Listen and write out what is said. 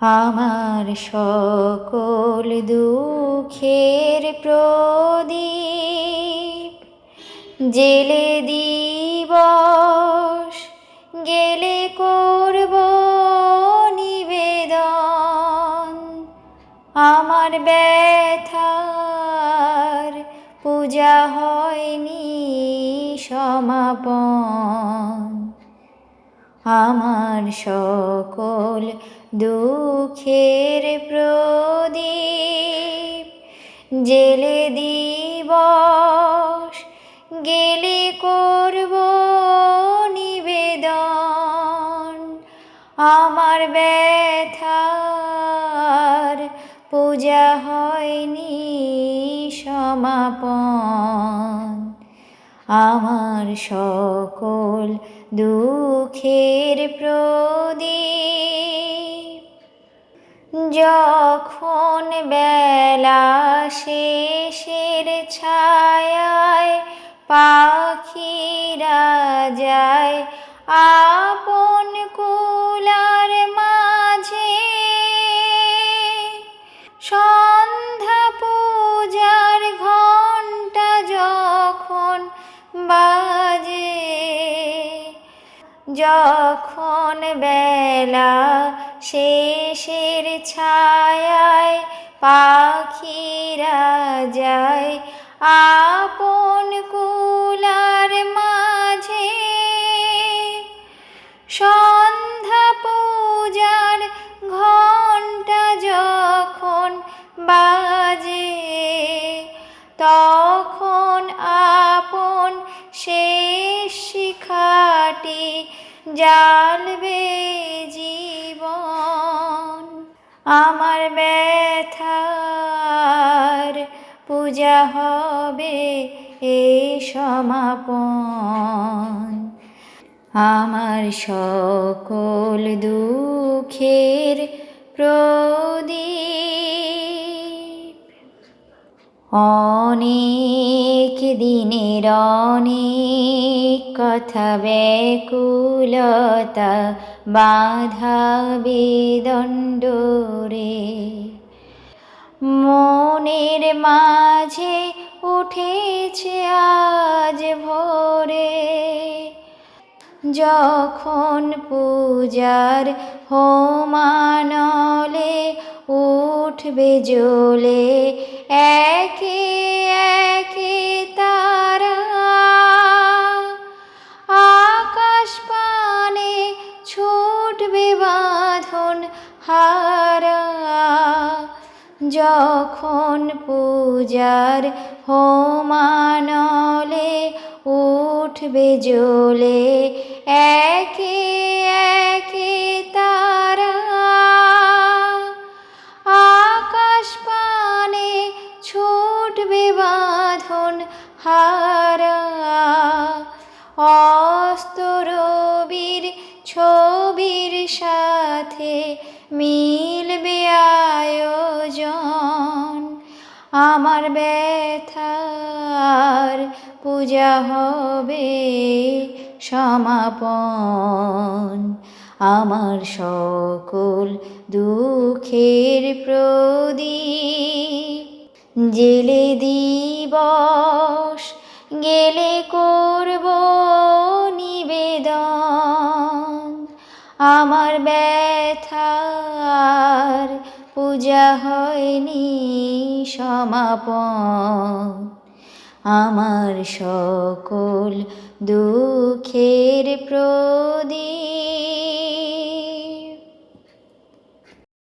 আমার সকল দুঃখের প্রদীপ জেলে দিবস গেলে করব নিবেদন। আমার ব্যথার পূজা হয়নি সমাপন। আমার সকল দুঃখের প্রদীপ জেলে দিবস গেলে করব নিবেদন। আমার ব্যথার পূজা হয়নি সমাপন। আমার সকল দুঃখের প্রদীপ যখন বেলা শেষের ছায়ায় পাখিরা যায় আপন কুলার মাঝে, সন্ধ্যা পূজার ঘণ্টা যখন বাজে, যখন বেলা শেষের ছায়ায় পাখিরা যায় আপন কুলার মাঝে, সন্ধ্যা পূজার ঘণ্টা যখন বাজে, তখন আপন শেষ শিখাটি জ্বালবে জীবন। আমার ব্যথার পূজা হবে এ সমাপন। আমার সকল দুঃখের প্রদীপ অনেক দিনের অনেক কথা ব্যাকুলতা বাঁধা বেদণ্ডরে মনের মাঝে উঠেছে আজ ভোরে, যখন পূজার হোমানলে উঠবে জ্বলে একে একে তারা, আকাশ পানে ছুটবে বাঁধন হারা, যখন পূজার হোমানলে উঠবে জ্বলে একে একে তারা, আকাশ পানে ছুটবে বাঁধন হারা, অস্ত রবির ছবির সাথে মিলবে আয়োজন। আমার ব্যথার পূজা হবে সমাপন। আমার সকল দুঃখের প্রদীপ জেলে দিবস গেলে করব নিবেদন। আমার ব্যথার পূজা হয়নি সমাপন। আমার সকল দুঃখের প্রদীপ